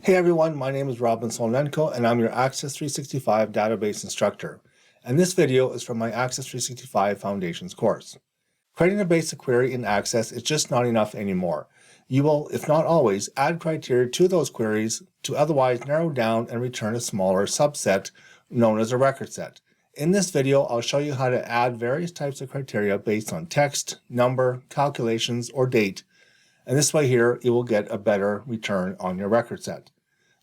Hey everyone, my name is Robin Solonenko and I'm your Access 365 database instructor. And this video is from my Access 365 Foundations course. Creating a basic query in Access is just not enough anymore. You will, if not always, add criteria to those queries to otherwise narrow down and return a smaller subset known as a record set. In this video, I'll show you how to add various types of criteria based on text, number, calculations, or date. And this way here, you will get a better return on your record set.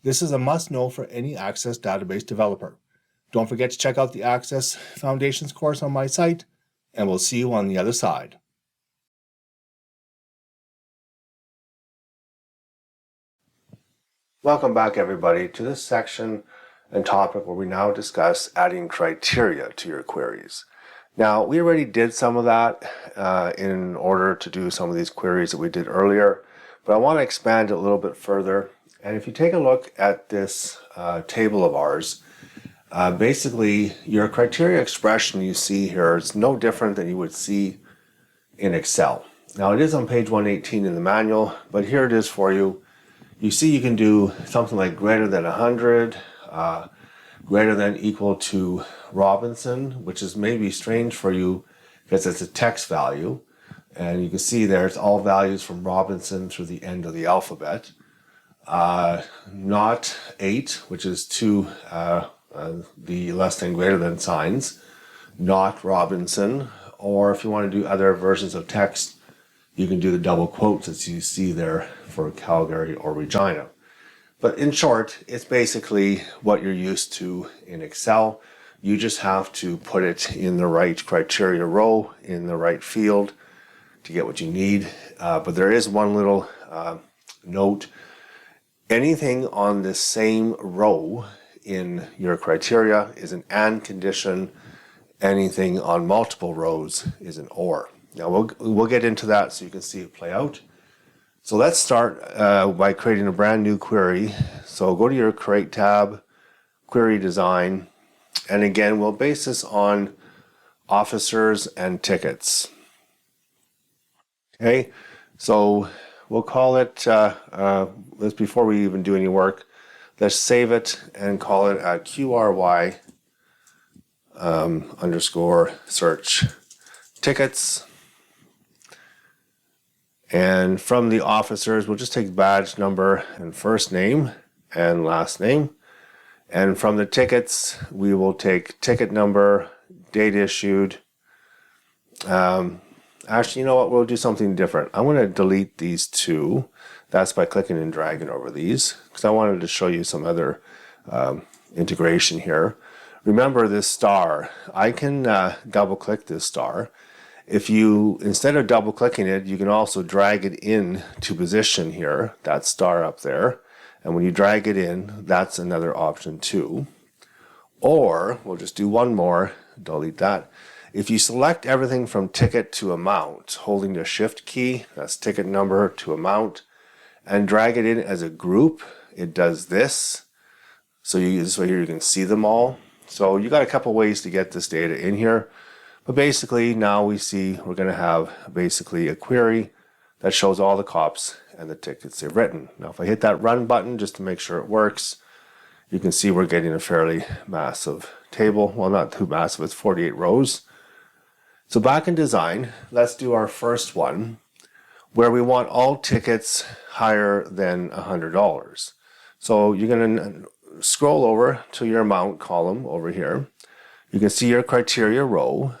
This is a must-know for any Access database developer. Don't forget to check out the Access Foundations course on my site, and we'll see you on the other side. Welcome back, everybody, to this section and topic where we now discuss adding criteria to your queries. Now, we already did some of that in order to do some of these queries that we did earlier, but I want to expand it a little bit further. And if you take a look at this table of ours, basically your criteria expression you see here is no different than you would see in Excel. Now, it is on page 118 in the manual, but here it is for you. You see you can do something like greater than 100, greater than equal to Robinson, which is maybe strange for you because it's a text value. And you can see there it's all values from Robinson through the end of the alphabet. Not 8, which is to the less than greater than signs. Not Robinson. Or if you want to do other versions of text, you can do the double quotes as you see there for Calgary or Regina. But in short, it's basically what you're used to in Excel. You just have to put it in the right criteria row, in the right field to get what you need. But there is one little note. Anything on the same row in your criteria is an AND condition. Anything on multiple rows is an OR. Now we'll get into that so you can see it play out. So let's start by creating a brand new query. So go to your Create tab, Query Design, and again, we'll base this on officers and tickets. Okay, so we'll call it, let's before we even do any work, let's save it and call it QRY underscore search tickets. And from the officers, we'll just take badge number and first name and last name. And from the tickets, we will take ticket number, date issued. Actually, you know what? We'll do something different. I'm going to delete these two. That's by clicking and dragging over these because I wanted to show you some other integration here. Remember this star. I can double click this star. If you, instead of double clicking it, you can also drag it in to position here, that star up there. And when you drag it in, that's another option too. Or we'll just do one more, delete that. If you select everything from ticket to amount, holding the shift key, that's ticket number to amount, and drag it in as a group, it does this. So this way here you can see them all. So you got a couple ways to get this data in here. But basically now we see we're going to have basically a query that shows all the cops and the tickets they've written. Now if I hit that run button just to make sure it works, you can see we're getting a fairly massive table. Well, not too massive, it's 48 rows. So back in design, let's do our first one where we want all tickets higher than $100. So you're going to scroll over to your amount column over here. You can see your criteria row.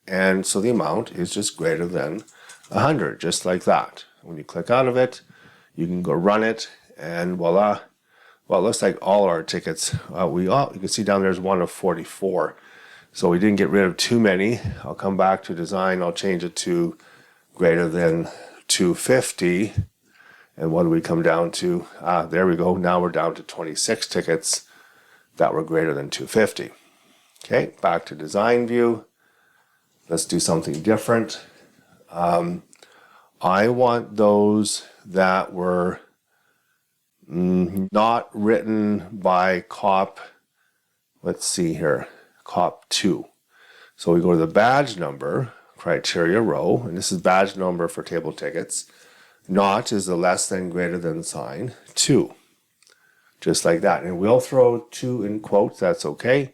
And so the amount is just greater than 100, just like that. When you click out of it, you can go run it, and voila. Well, it looks like all our tickets, you can see down there's one of 44. So we didn't get rid of too many. I'll come back to design. I'll change it to greater than 250. And what do we come down to? There we go. Now we're down to 26 tickets that were greater than 250. Okay, back to design view. Let's do something different. I want those that were not written by cop, let's see here, cop 2. So we go to the badge number, criteria row, and this is badge number for table tickets. Not is the less than greater than sign, 2. just like that. And we'll throw 2 in quotes, that's okay.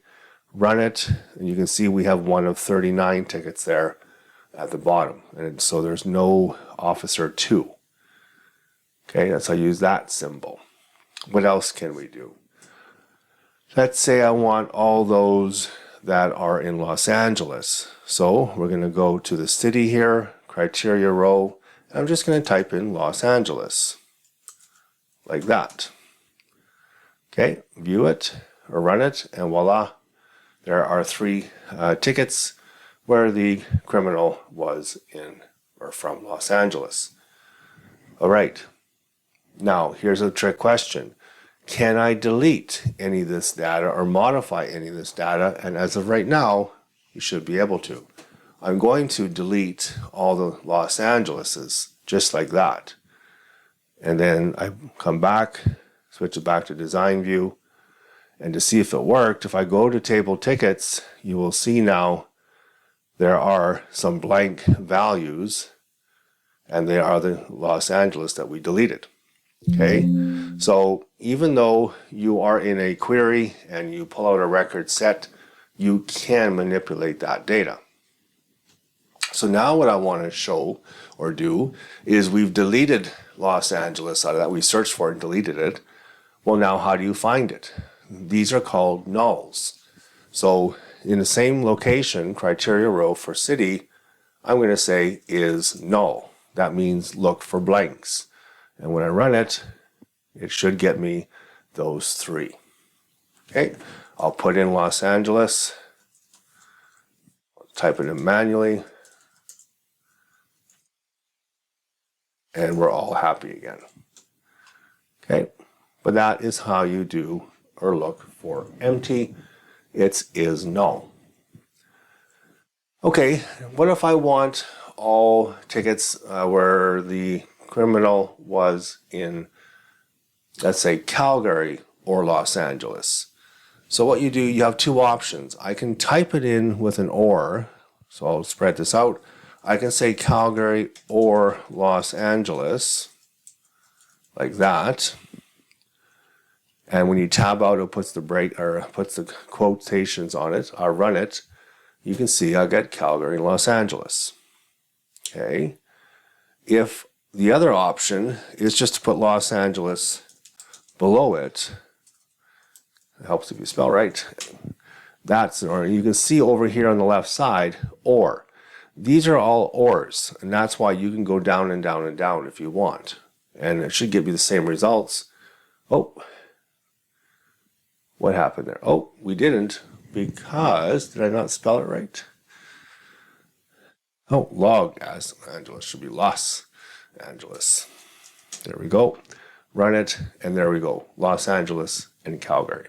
Run it, and you can see we have one of 39 tickets there at the bottom. And so there's no officer 2. Okay, that's how I use that symbol. What else can we do? Let's say I want all those that are in Los Angeles. So we're going to go to the city here, criteria row, and I'm just going to type in Los Angeles, like that. Okay, view it or run it, and voila, there are 3 tickets where the criminal was in or from Los Angeles. All right, now here's a trick question. Can I delete any of this data or modify any of this data? And as of right now, you should be able to. I'm going to delete all the Los Angeleses, just like that. And then I come back, switch it back to design view. And to see if it worked, if I go to table tickets, you will see now there are some blank values, and they are the Los Angeles that we deleted. Okay, so even though you are in a query and you pull out a record set, you can manipulate that data. So now what I want to show or do is we've deleted Los Angeles out of that. We searched for it and deleted it. Well, now how do you find it? These are called nulls. So in the same location, criteria row for city, I'm going to say is null. That means look for blanks. And when I run it, it should get me those 3. Okay, I'll put in Los Angeles, type it in manually, and we're all happy again. Okay, but that is how you do or look for empty. It is null. Okay, what if I want all tickets where the criminal was in, let's say, Calgary or Los Angeles? So what you do, you have 2 options. I can type it in with an or, so I'll spread this out. I can say Calgary or Los Angeles, like that. And when you tab out, it puts the break or puts the quotations on it. I'll run it. You can see I get Calgary and Los Angeles. Okay. If the other option is just to put Los Angeles below it, it helps if you spell right. That's an or. You can see over here on the left side, or. These are all ors, and that's why you can go down and down and down if you want. And it should give you the same results. Oh, what happened there? Oh, we didn't, because, did I not spell it right? Oh, Los Angeles should be Los Angeles. There we go. Run it, and there we go. Los Angeles and Calgary.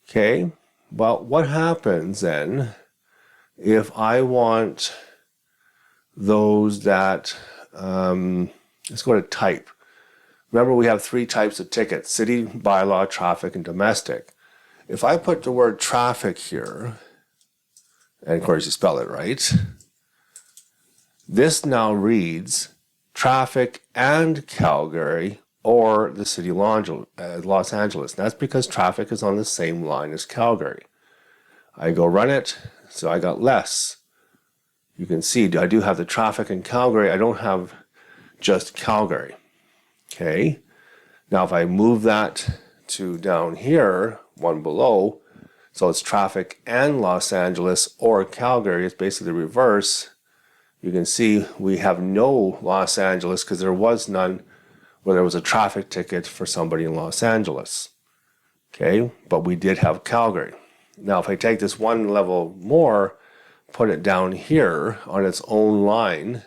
Okay, well, what happens then if I want those that, let's go to type. Remember, we have 3 types of tickets: city, bylaw, traffic, and domestic. If I put the word traffic here, and of course you spell it right, this now reads traffic and Calgary or the city of Los Angeles. And that's because traffic is on the same line as Calgary. I go run it, so I got less. You can see I do have the traffic in Calgary. I don't have just Calgary. Okay. Now if I move that to down here, one below, so it's traffic and Los Angeles or Calgary, it's basically the reverse. You can see we have no Los Angeles because there was none where there was a traffic ticket for somebody in Los Angeles. Okay, but we did have Calgary. Now if I take this one level more, put it down here on its own line,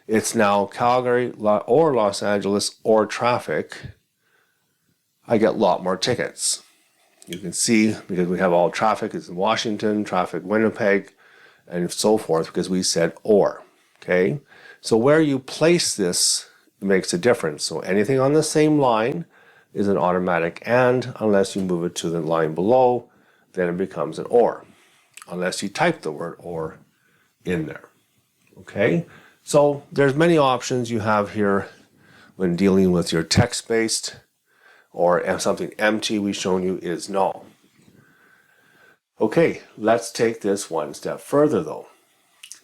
it's now Calgary or Los Angeles or traffic. I get a lot more tickets. You can see because we have all traffic is in Washington, traffic Winnipeg, and so forth because we said or. Okay, so where you place this makes a difference. So anything on the same line is an automatic and, unless you move it to the line below, then it becomes an or, unless you type the word or in there. Okay, so there's many options you have here when dealing with your text-based or something empty we've shown you is null. Okay, let's take this one step further though.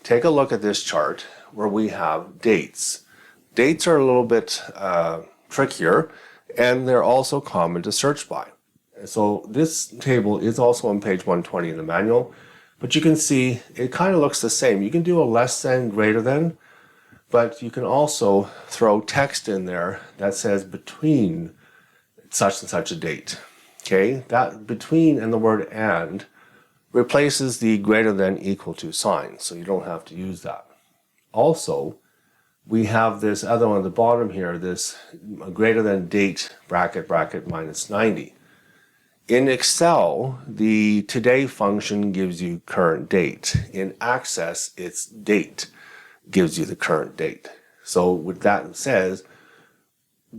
Take a look at this chart where we have dates. Dates are a little bit trickier, and they're also common to search by. So this table is also on page 120 in the manual, but you can see it kind of looks the same. You can do a less than, greater than, but you can also throw text in there that says between such and such a date. Okay, that between and the word and replaces the greater than equal to sign, so you don't have to use that. Also, we have this other one at the bottom here, this greater than date bracket bracket minus 90. In Excel, the today function gives you current date. In Access, it's date gives you the current date. So with that it says,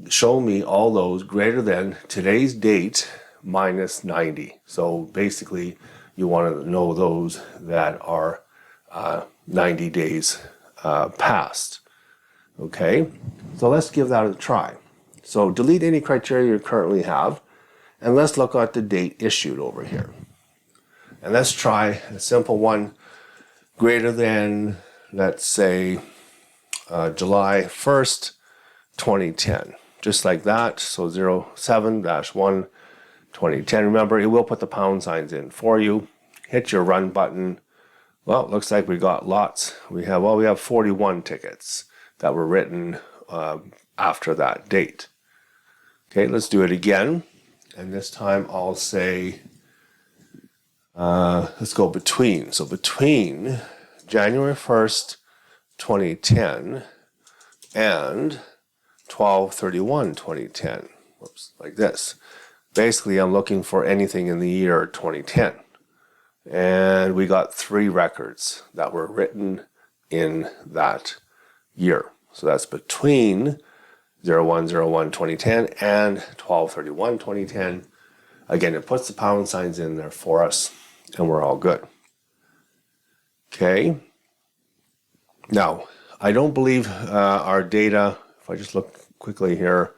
show me all those greater than today's date minus 90. So basically, you want to know those that are 90 days past. Okay, so let's give that a try. So delete any criteria you currently have, and let's look at the date issued over here. And let's try a simple one, greater than, let's say, July 1st, 2010. Just like that, so 07-1, 2010. Remember, it will put the pound signs in for you. Hit your run button. Well, it looks like we got lots. We have 41 tickets that were written after that date. Okay, let's do it again. And this time I'll say, let's go between. So between January 1st, 2010 and 12/31/2010. Whoops, like this. Basically, I'm looking for anything in the year 2010. And we got 3 records that were written in that year. So that's between 01/01/2010 and 12/31/2010. Again, it puts the pound signs in there for us, and we're all good. Okay. Now, I don't believe our data, if I just look quickly here,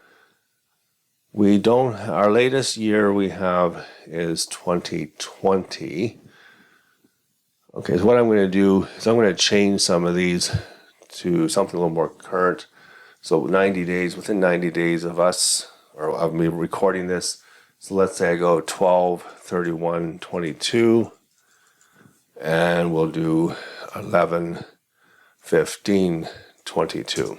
our latest year we have is 2020. Okay, so what I'm going to do is I'm going to change some of these to something a little more current. So 90 days, within 90 days of us, or of me recording this. So let's say I go 12/31/22, and we'll do 11/15/22.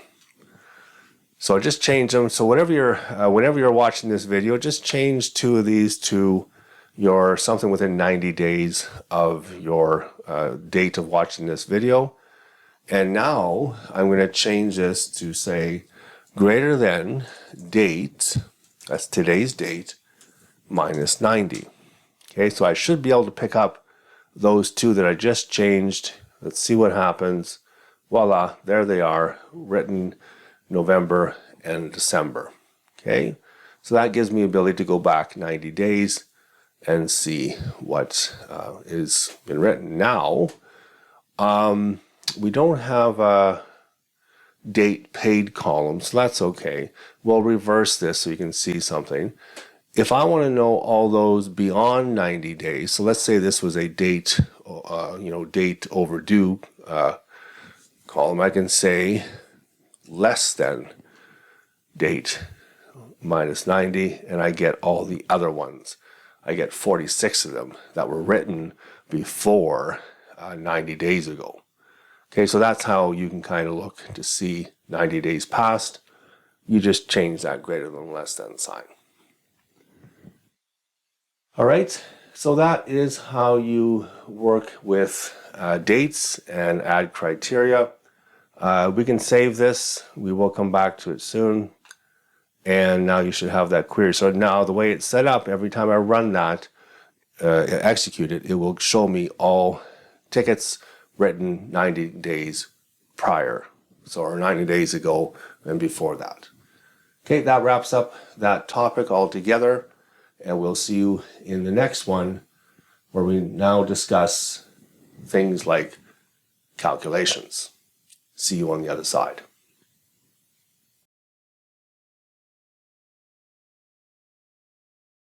So just change them. So whenever you're watching this video, just change 2 of these to your something within 90 days of your date of watching this video. And now I'm going to change this to say greater than date, that's today's date, minus 90. Okay, so I should be able to pick up those 2 that I just changed. Let's see what happens. Voila, there they are, written November and December. Okay, so that gives me the ability to go back 90 days and see what is been written. Now, we don't have a date paid column, so that's okay. We'll reverse this so you can see something. If I want to know all those beyond 90 days, so let's say this was a date, date overdue column, I can say less than date minus 90, and I get all the other ones. I get 46 of them that were written before 90 days ago. Okay, so that's how you can kind of look to see 90 days past. You just change that greater than less than sign. All right, so that is how you work with dates and add criteria. We can save this. We will come back to it soon. And now you should have that query. So now the way it's set up, every time I run that, execute it, it will show me all tickets written 90 days prior. So, or 90 days ago and before that. Okay, that wraps up that topic altogether. And we'll see you in the next one, where we now discuss things like calculations. See you on the other side.